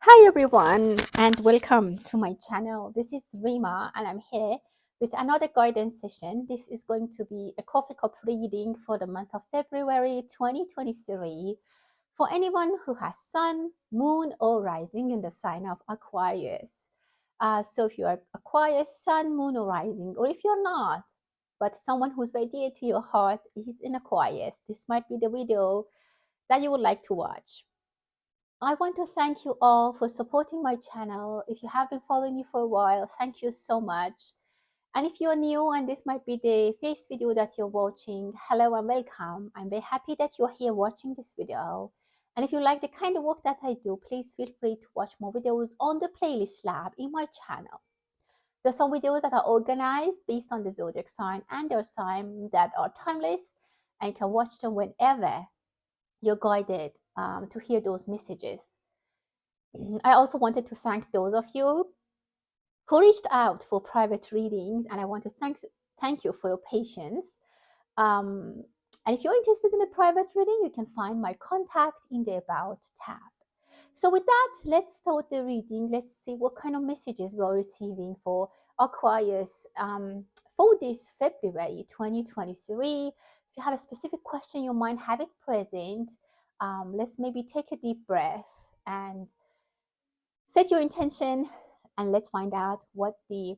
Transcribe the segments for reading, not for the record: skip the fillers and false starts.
Hi everyone and welcome to my channel. This is Rima and I'm here with another guidance session. This is going to be a coffee cup reading for the month of February 2023 for anyone who has sun, moon or rising in the sign of Aquarius. So if you are Aquarius, sun, moon or rising, or if you're not, but someone who's very dear to your heart is in Aquarius, this might be the video that you would like to watch. I want to thank you all for supporting my channel. If you have been following me for a while, thank you so much. And if you're new and this might be the first video that you're watching, hello and welcome. I'm very happy that you're here watching this video. And if you like the kind of work that I do, please feel free to watch more videos on the playlist lab in my channel. There's some videos that are organized based on the zodiac sign and their sign that are timeless, and you can watch them whenever you're guided to hear those messages. I also wanted to thank those of you who reached out for private readings, and I want to thank you for your patience. And if you're interested in a private reading, you can find my contact in the About tab. So with that, let's start the reading. Let's see what kind of messages we are receiving for Aquarius for this February 2023. If you have a specific question in your mind, have it present. Let's maybe take a deep breath and set your intention, and let's find out what the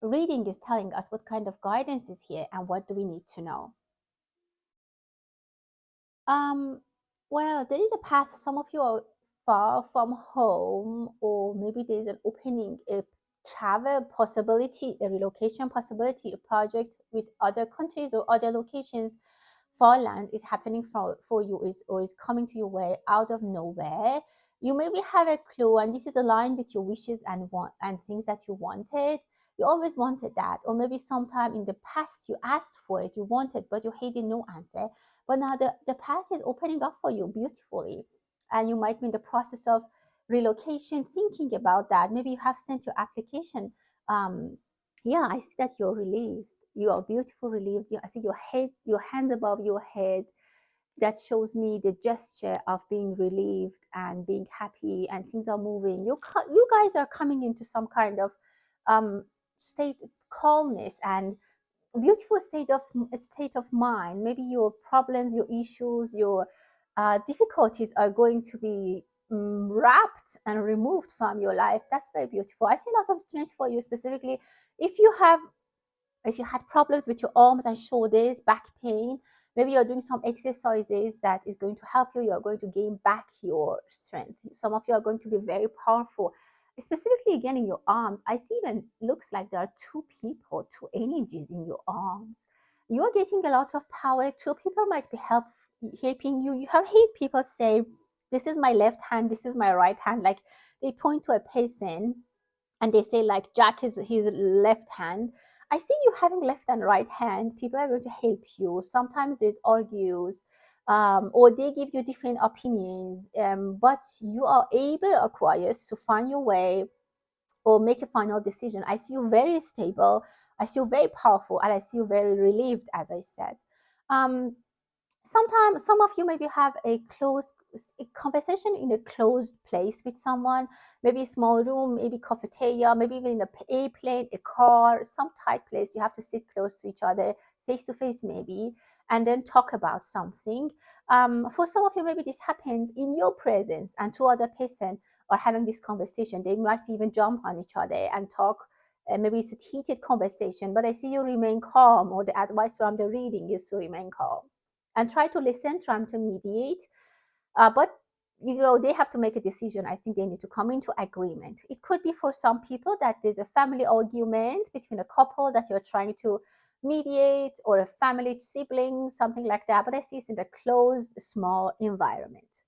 reading is telling us, what kind of guidance is here, and what do we need to know. Well, there is a path. Some of you are far from home, or maybe there is an opening, a travel possibility, a relocation possibility, a project with other countries or other locations. Far land is happening for you, is coming to your way out of nowhere. You maybe have a clue, and this is aligned with your wishes and things that you wanted. You always wanted that, or maybe sometime in the past you asked for it, you wanted, but you hated no answer. But now the path is opening up for you beautifully, and you might be in the process of relocation, thinking about that. Maybe you have sent your application. Yeah, I see that you're relieved. You are beautiful, relieved. I see your head, your hands above your head. That shows me the gesture of being relieved and being happy, and things are moving. You guys are coming into some kind of state calmness and beautiful state of mind. Maybe your problems, your issues, your difficulties are going to be wrapped and removed from your life. That's very beautiful. I see a lot of strength for you, specifically if you had problems with your arms and shoulders, back pain. Maybe you're doing some exercises that is going to help you. You're going to gain back your strength. Some of you are going to be very powerful, specifically again in your arms. I see even looks like there are two people, two energies in your arms. You are getting a lot of power. Two people might be helping you. You have heard people say, "This is my left hand. This is my right hand." Like they point to a person and they say, like, Jack is his left hand. I see you having left and right hand. People are going to help you. Sometimes there's argues, or they give you different opinions, but you are able, Aquarius, to find your way or make a final decision. I see you very stable. I see you very powerful, and I see you very relieved, as I said. Sometimes some of you maybe have a conversation in a closed place with someone, maybe a small room, maybe cafeteria, maybe even in a airplane, a car, some tight place. You have to sit close to each other, face to face maybe, and then talk about something. For some of you, maybe this happens in your presence, and two other person are having this conversation. They might even jump on each other and talk. Maybe it's a heated conversation, but I see you remain calm, or the advice from the reading is to remain calm and try to listen, try to mediate. But they have to make a decision. I think they need to come into agreement. It could be for some people that there's a family argument between a couple that you're trying to mediate, or a family sibling, something like that. But I see it's in a closed, small environment.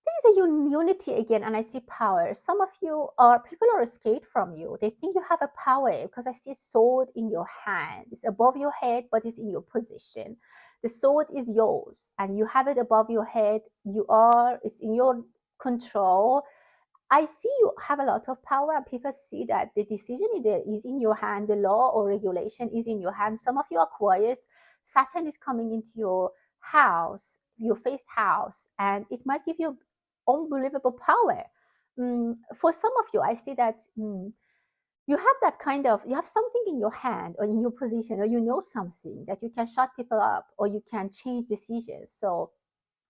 There is a unity again, and I see power. Some of you people are scared from you. They think you have a power because I see a sword in your hand. It's above your head, but it's in your position. The sword is yours, and you have it above your head. It's in your control. I see you have a lot of power, and people see that the decision is in your hand. The law or regulation is in your hand. Some of you Aquarius, Saturn is coming into your house, your first house, and it might give you unbelievable power. For some of you, I see that you have that kind of, you have something in your hand or in your position, or you know something that you can shut people up or you can change decisions. So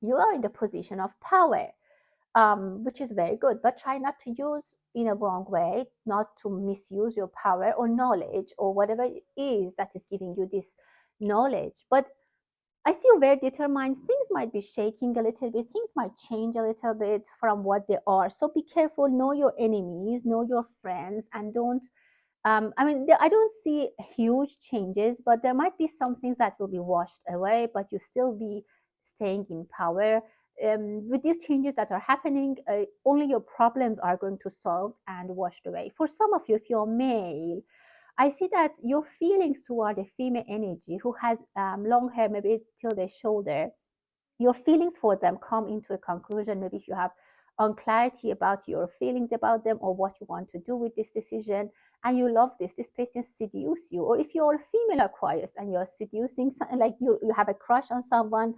you are in the position of power, which is very good, but try not to use in a wrong way, not to misuse your power or knowledge or whatever it is that is giving you this knowledge. But I see you very determined. Things might be shaking a little bit, things might change a little bit from what they are. So be careful, know your enemies, know your friends, and don't I mean, I don't see huge changes, but there might be some things that will be washed away, but you still be staying in power. With these changes that are happening, only your problems are going to solve and washed away. For some of you, if you're male, I see that your feelings toward a female energy who has long hair, maybe till the shoulder, your feelings for them come into a conclusion. Maybe if you have unclarity about your feelings about them or what you want to do with this decision, and you love this person seduce you. Or if you're a female Aquarius and you're seducing, like you have a crush on someone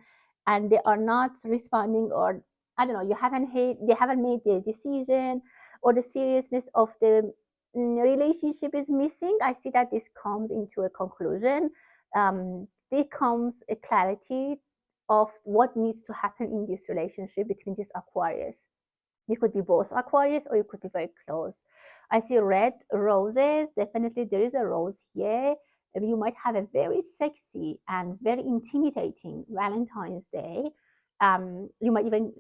and they are not responding, or I don't know, they haven't made the decision, or the seriousness of the relationship is missing. I see that this comes into a conclusion. There comes a clarity of what needs to happen in this relationship between this Aquarius. You could be both Aquarius or you could be very close. I see red roses. Definitely there is a rose here. You might have a very sexy and very intimidating Valentine's Day. You might even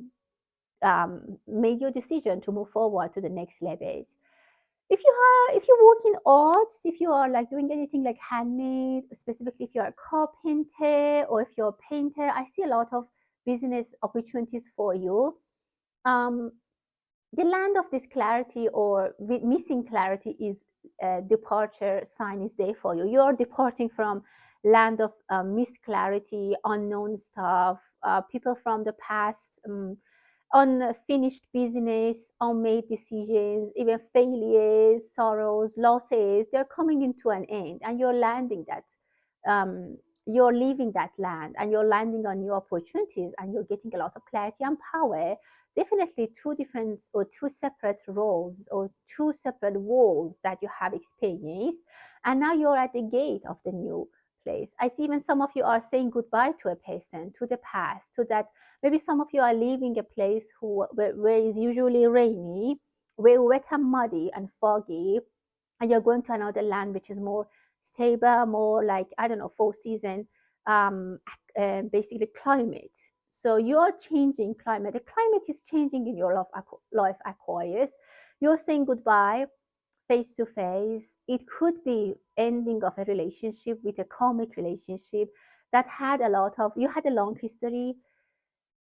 make your decision to move forward to the next levels. If you work in arts, if you are like doing anything like handmade, specifically if you're a carpenter or if you're a painter, I see a lot of business opportunities for you. um, the land of this clarity or missing clarity is departure sign is there for you. You're departing from land of misclarity, unknown stuff, people from the past, unfinished business, unmade decisions, even failures, sorrows, losses. They're coming into an end, and you're landing that. You're leaving that land, and you're landing on new opportunities, and you're getting a lot of clarity and power. Definitely two different or two separate roles or two separate walls that you have experienced, and now you're at the gate of the new place. I see even some of you are saying goodbye to a person, to the past, to that. Maybe some of you are leaving a place where it's usually rainy, where wet and muddy and foggy, and you're going to another land which is more stable, more like, I don't know, four season, um, basically climate. So you're changing climate. The climate is changing in your life, Aquarius. You're saying goodbye face to face. It could be ending of a relationship with a karmic relationship that had a lot of, you had a long history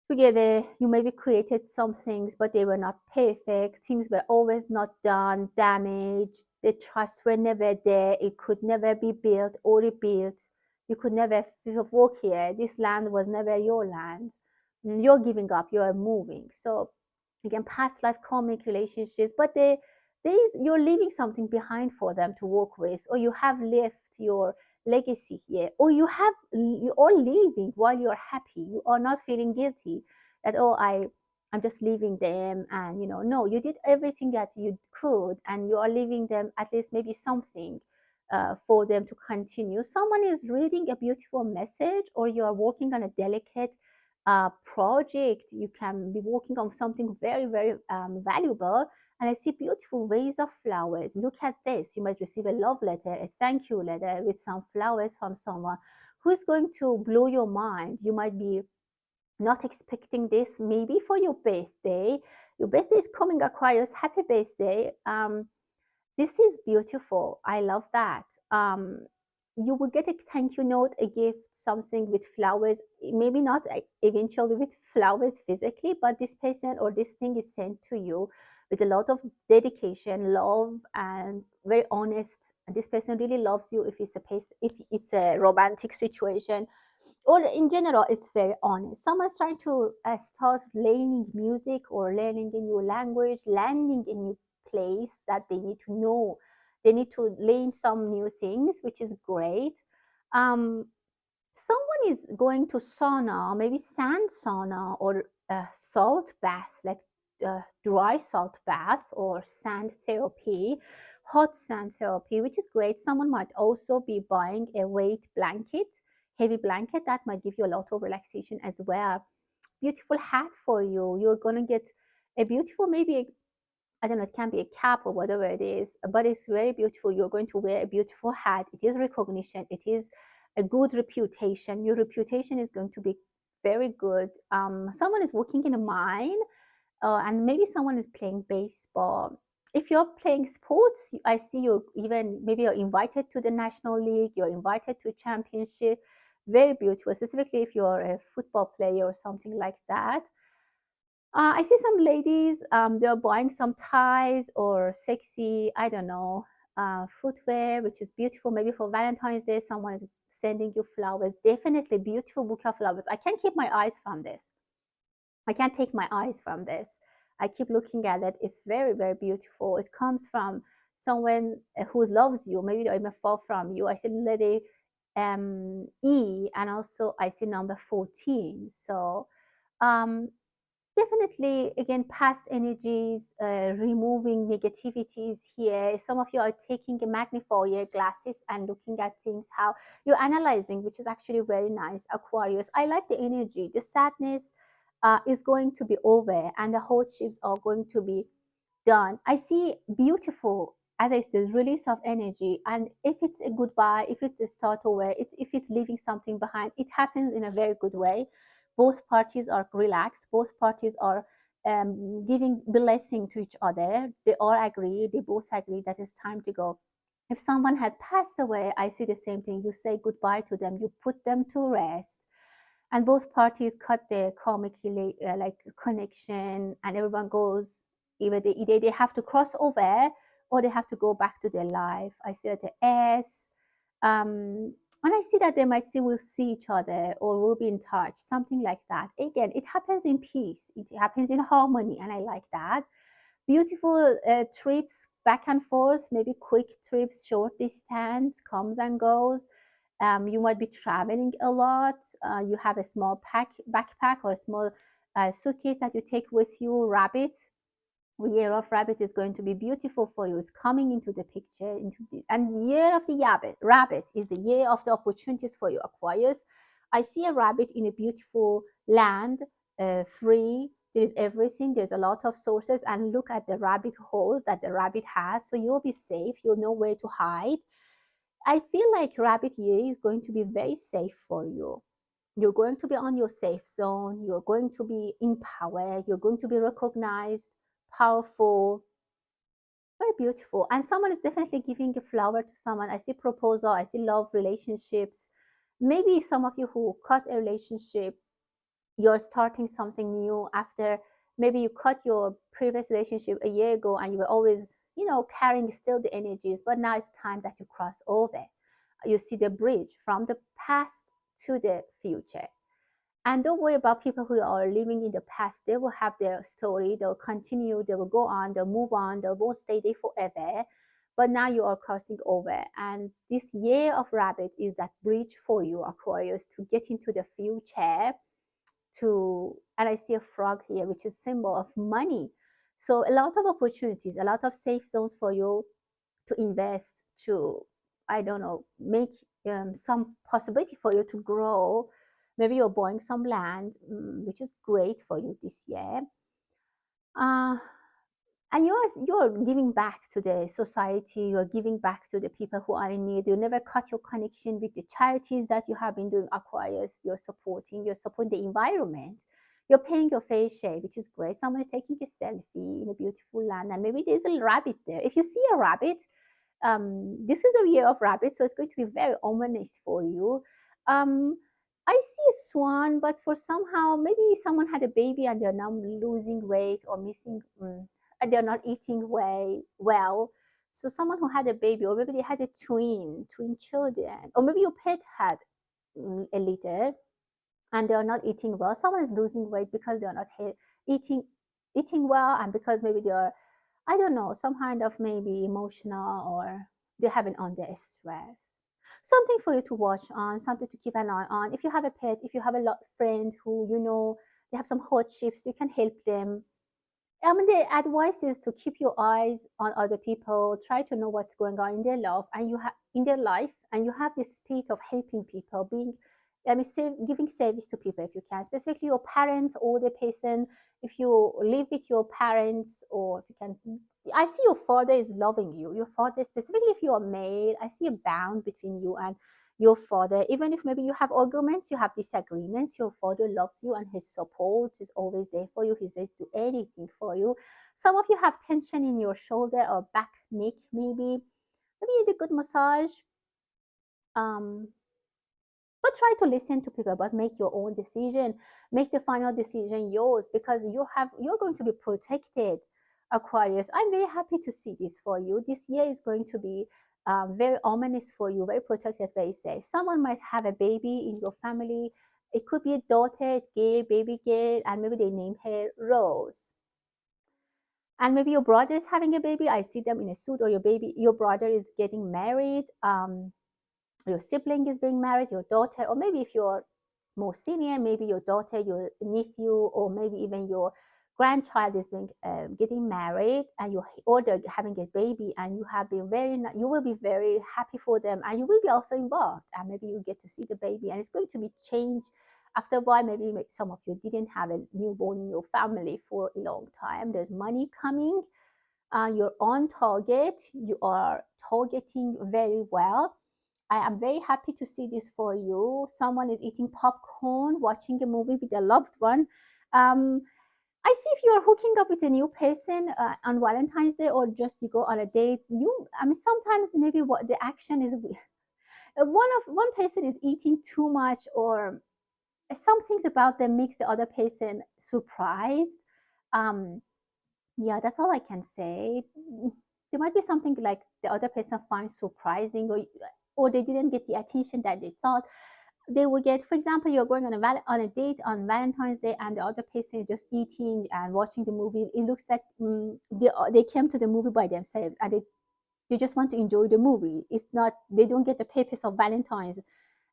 together. You maybe created some things, but they were not perfect. Things were always not done, damaged. The trust were never there. It could never be built or rebuilt. You could never walk here. This land was never your land. You're giving up. You're moving. So again, past life karmic relationships, but you're leaving something behind for them to work with, or you have left your legacy here, or you are leaving while you're happy. You are not feeling guilty that, oh, I'm just leaving them, and no, you did everything that you could, and you are leaving them at least maybe something for them to continue. Someone is reading a beautiful message, or you are working on a delicate project. You can be working on something very, very valuable. And I see beautiful vase of flowers. Look at this. You might receive a love letter, a thank you letter with some flowers from someone who is going to blow your mind. You might be not expecting this, maybe for your birthday. Your birthday is coming, Aquarius. Happy birthday. This is beautiful. I love that. You will get a thank you note, a gift, something with flowers. Maybe not eventually with flowers physically, but this person or this thing is sent to you with a lot of dedication, love, and very honest. And this person really loves you. If it's a romantic situation, or in general, it's very honest. Someone's trying to start learning music or learning a new language, landing a new place that they need to know. They need to learn some new things, which is great. Um, Someone is going to sauna, maybe sand sauna or a salt bath, like dry salt bath or sand therapy, hot sand therapy, which is great. Someone might also be buying a weight blanket, heavy blanket that might give you a lot of relaxation as well. Beautiful hat for you. You're gonna get a beautiful, maybe I don't know, it can be a cap or whatever it is, but it's very beautiful. You're going to wear a beautiful hat. It is recognition. It is a good reputation. Your reputation is going to be very good. Someone is working in a mine, and maybe someone is playing baseball. If you're playing sports, I see you even maybe you're invited to the national league, you're invited to a championship. Very beautiful, specifically if you're a football player or something like that. I see some ladies, they're buying some ties or sexy, I don't know, footwear, which is beautiful. Maybe for Valentine's Day, someone is sending you flowers. Definitely beautiful bouquet of flowers. I can't keep my eyes from this. I can't take my eyes from this. I keep looking at it. It's very, very beautiful. It comes from someone who loves you. Maybe they're even far from you. I see lady E, and also I see number 14. So um, definitely, again, past energies, removing negativities here. Some of you are taking a magnifier glasses and looking at things, how you're analyzing, which is actually very nice, Aquarius. I like the energy. The sadness is going to be over and the hardships are going to be done. I see beautiful, as I said, release of energy. And if it's a goodbye, if it's a start over, if it's leaving something behind, it happens in a very good way. Both parties are relaxed. Both parties are giving blessing to each other. They all agree. They both agree that it's time to go. If someone has passed away, I see the same thing. You say goodbye to them. You put them to rest, and both parties cut their karmic like connection, and everyone goes, either they have to cross over or they have to go back to their life. I see that the S, and I see that they might still will see each other or will be in touch, something like that. Again, it happens in peace, it happens in harmony, and I like that. Beautiful trips back and forth, maybe quick trips, short distance, comes and goes. You might be traveling a lot. You have a small backpack or a small suitcase that you take with you. Rabbit, year of rabbit is going to be beautiful for you. It's coming into the picture, and year of the rabbit is the year of the opportunities for you, Aquarius. I see a rabbit in a beautiful land, free. There is everything. There's a lot of sources, and look at the rabbit holes that the rabbit has. So you'll be safe. You'll know where to hide. I feel like rabbit year is going to be very safe for you. You're going to be on your safe zone. You're going to be in power. You're going to be recognized, powerful, very beautiful. And someone is definitely giving a flower to someone. I see proposal. I see love, relationships. Maybe some of you who cut a relationship, you're starting something new after maybe you cut your previous relationship a year ago and you were always, carrying still the energies, but now it's time that you cross over. You see the bridge from the past to the future. And don't worry about people who are living in the past. They will have their story, they'll continue, they will go on, they'll move on, they won't stay there forever. But now you are crossing over. And this year of rabbit is that bridge for you, Aquarius, to get into the future. And I see a frog here, which is symbol of money. So a lot of opportunities, a lot of safe zones for you to invest, to, I don't know, make some possibility for you to grow. Maybe you're buying some land, which is great for you this year. Uh, and you're giving back to the society, you're giving back to the people who are in need. You never cut your connection with the charities that you have been doing, Aquarius. You're supporting the environment, you're paying your fair share, which is great. Someone is taking a selfie in a beautiful land, and maybe there's a rabbit there. If you see a rabbit, this is a year of rabbit, so it's going to be very ominous for you. um, I see a swan, but for somehow maybe someone had a baby and they're now losing weight or missing, and they're not eating well. So someone who had a baby, or maybe they had a twin children, or maybe your pet had a litter and they are not eating well. Someone is losing weight because they are not eating eating well, and because maybe they are, I don't know, some kind of maybe emotional, or they're having under stress. Something for you to watch on, something to keep an eye on. If you have a pet, if you have a friend who they have some hardships, you can help them. I mean, the advice is to keep your eyes on other people, try to know what's going on in their life, and you have in their life, and you have this spirit of helping people, being, I mean, giving service to people if you can, specifically your parents, older person. If you live with your parents, or if you can, I see your father is loving you. Your father, specifically if you are male, I see a bond between you and your father. Even if maybe you have arguments, you have disagreements, your father loves you and his support is always there for you. He's ready to do anything for you. Some of you have tension in your shoulder or back, neck, maybe you need a good massage. um but try to listen to people, but make your own decision. Make the final decision yours, because you're going to be protected, Aquarius. I'm very happy to see this for you. This year is going to be very ominous for you, very protected, very safe. Someone might have a baby in your family. It could be a daughter, girl, baby girl, and maybe they name her Rose. And maybe your brother is having a baby. I see them in a suit, or your brother is getting married. Your sibling is being married, your daughter, or maybe if you're more senior, maybe your daughter, your nephew, or maybe even your grandchild is being getting married, and you or they're having a baby, and you have been you will be very happy for them, and you will be also involved, and maybe you get to see the baby, and it's going to be changed after a while. Maybe some of you didn't have a newborn in your family for a long time. There's money coming. You're on target. You are targeting very well. I am very happy to see this for you. Someone is eating popcorn, watching a movie with a loved one. Um, I see if you are hooking up with a new person on Valentine's Day, or just you go on a date. I mean, sometimes maybe what the action is, one person is eating too much, or some things about them makes the other person surprised. Um, yeah, that's all I can say. There might be something like the other person finds surprising, or they didn't get the attention that they thought they would get. For example, you're going on a date on Valentine's Day, and the other person is just eating and watching the movie. It looks like they came to the movie by themselves, and they just want to enjoy the movie. It's not, they don't get the purpose of Valentine's,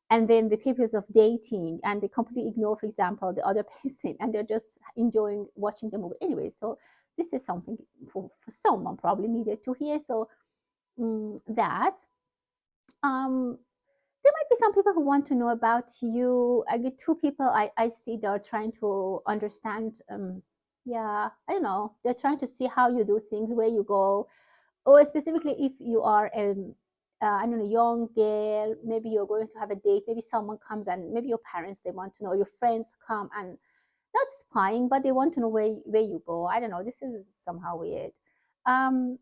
and then the purpose of dating, and they completely ignore, for example, the other person, and they're just enjoying watching the movie anyway. So this is something for someone probably needed to hear. So that um there might be some people who want to know about you. I get two people I see they're trying to understand. Yeah, I don't know, they're trying to see how you do things, where you go, or specifically if you are I don't know, young girl, maybe you're going to have a date, maybe someone comes, and maybe your parents, they want to know, your friends come, and not spying, but they want to know where you go. I don't know, this is somehow weird. um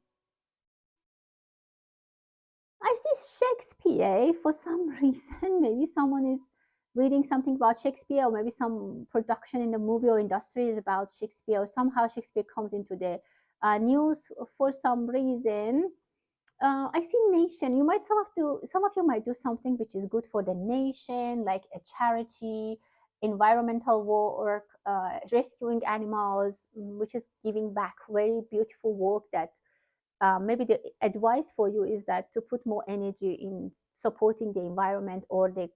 I see Shakespeare for some reason. Maybe someone is reading something about Shakespeare, or maybe some production in the movie or industry is about Shakespeare, or somehow Shakespeare comes into the news for some reason. I see nation. Some of you might do something which is good for the nation, like a charity, environmental work, rescuing animals, which is giving back. Very beautiful work that maybe the advice for you is that to put more energy in supporting the environment or the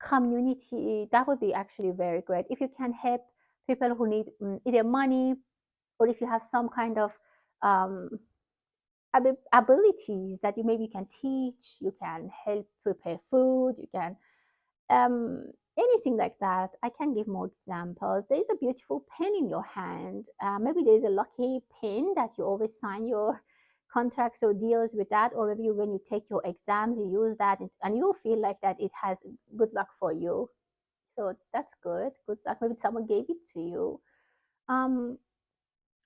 community. That would be actually very great if you can help people who need either money, or if you have some kind of um, abilities that you maybe can teach, you can help prepare food, you can anything like that. I can give more examples. There's a beautiful pen in your hand. Maybe there's a lucky pen that you always sign your contracts or deals with that, or maybe when you take your exams, you use that, and you feel like that it has good luck for you. So that's good. Good luck. Maybe someone gave it to you. Um,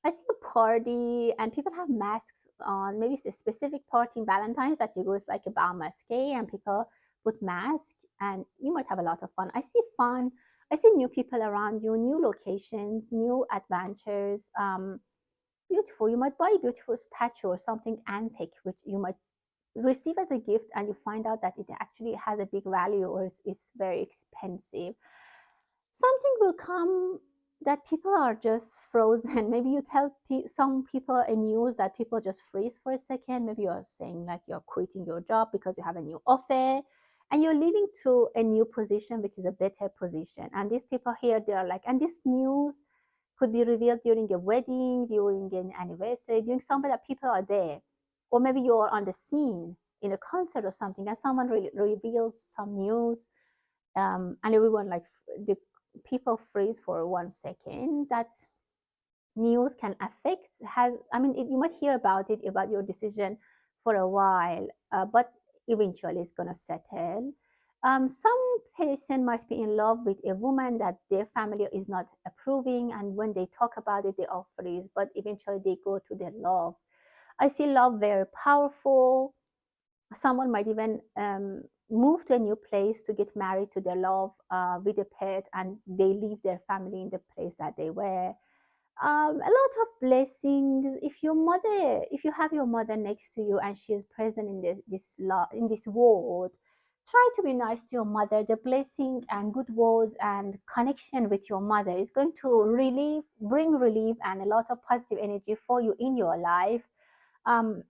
I see a party and people have masks on. Maybe it's a specific party in Valentine's that you go, it's like a bal masque, and people put masks, and you might have a lot of fun. I see fun. I see new people around you, new locations, new adventures. Beautiful. You might buy a beautiful statue or something antique, which you might receive as a gift, and you find out that it actually has a big value, or is very expensive. Something will come that people are just frozen. Maybe you tell some people a news that people just freeze for a second. Maybe you're saying like you're quitting your job because you have a new offer, and you're leaving to a new position, which is a better position. And these people here, they are like, and this news could be revealed during a wedding, during an anniversary, during something that people are there. Or maybe you're on the scene in a concert or something, and someone reveals some news, and everyone, like, the people freeze for 1 second. That news can affect, has, I mean, you might hear about it, about your decision for a while, but eventually it's going to settle. Some person might be in love with a woman that their family is not approving, and when they talk about it, they all freeze, but eventually they go to their love. I see love very powerful. Someone might even move to a new place to get married to their love, with a pet, and they leave their family in the place that they were. A lot of blessings. If you have your mother next to you and she is present in in this world, try to be nice to your mother. The blessing and good words and connection with your mother is going to bring relief and a lot of positive energy for you in your life. um,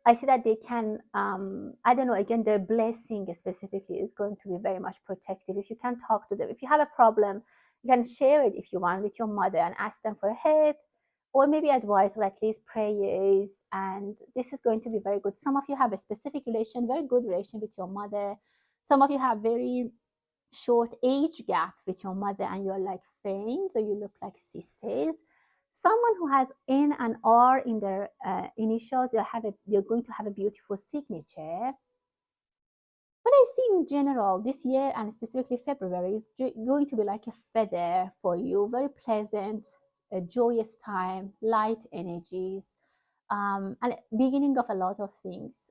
I see that they can, I don't know, again, the blessing specifically is going to be very much protective. If you can talk to them, if you have a problem, you can share it if you want with your mother and ask them for help, or maybe advice, or at least prayers. And this is going to be very good. Some of you have a specific relation, very good relation with your mother. Some of you have very short age gap with your mother and you're like friends, or you look like sisters. Someone who has N and R in their initials, they're going to have a beautiful signature. But I see in general this year, and specifically February, is going to be like a feather for you. Very pleasant, a joyous time, light energies, and beginning of a lot of things.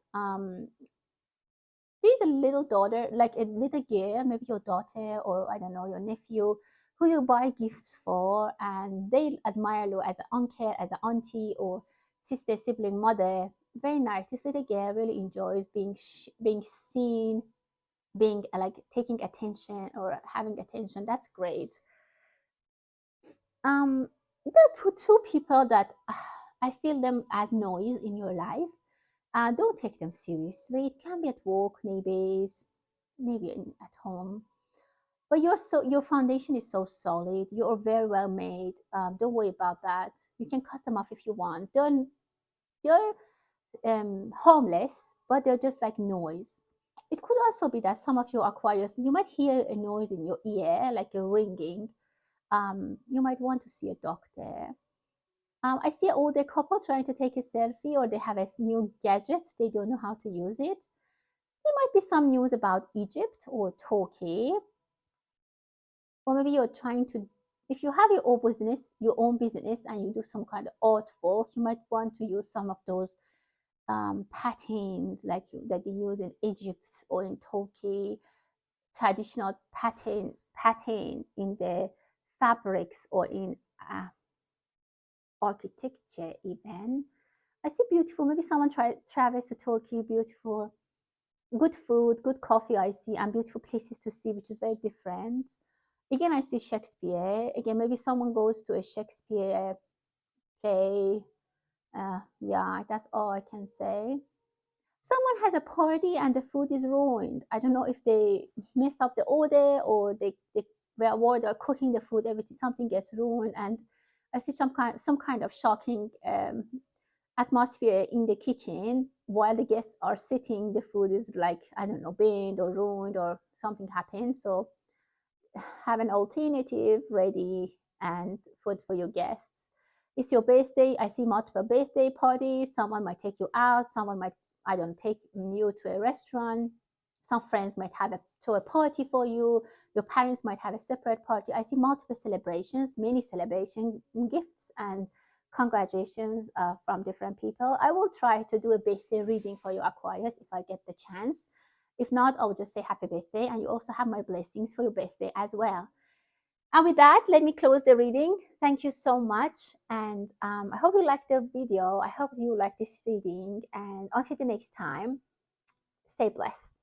There's a little daughter, like a little girl, maybe your daughter, or I don't know, your nephew, who you buy gifts for, and they admire you as an uncle, as an auntie, or sister, sibling, mother. Very nice. This little girl really enjoys being seen, being like taking attention or having attention. That's great. There are two people that I feel them as noise in your life. Don't take them seriously. It can be at work, neighbors, maybe at home. But your foundation is so solid. You're very well made. Don't worry about that. You can cut them off if you want. They're homeless, but they're just like noise. It could also be that some of your Aquarius, you might hear a noise in your ear, like a ringing. You might want to see a doctor. I see an older couple trying to take a selfie, or they have a new gadget. They don't know how to use it. There might be some news about Egypt or Turkey, or maybe you're trying to. If you have your own business, and you do some kind of artwork, you might want to use some of those patterns that they use in Egypt or in Turkey, traditional pattern in the fabrics or in architecture even. I see beautiful. Maybe someone travels to Turkey. Beautiful, good food, good coffee. I see, and beautiful places to see, which is very different. Again, I see Shakespeare. Again, maybe someone goes to a Shakespeare play. Yeah, that's all I can say. Someone has a party and the food is ruined. I don't know if they mess up the order, or they were while they're cooking the food, everything, something gets ruined, and I see some kind of shocking atmosphere in the kitchen while the guests are sitting. The food is like, I don't know, burned or ruined, or something happened. So have an alternative ready and food for your guests. It's your birthday. I see multiple birthday parties. Someone might take you out. Someone might, I don't take you to a restaurant. Some friends might have a party for you. Your parents might have a separate party. I see multiple celebrations, many celebration gifts, and congratulations from different people. I will try to do a birthday reading for you, Aquarius, if I get the chance. If not, I'll just say happy birthday, and you also have my blessings for your birthday as well. And with that, let me close the reading. Thank you so much, and I hope you liked the video. I hope you like this reading, and until the next time, stay blessed.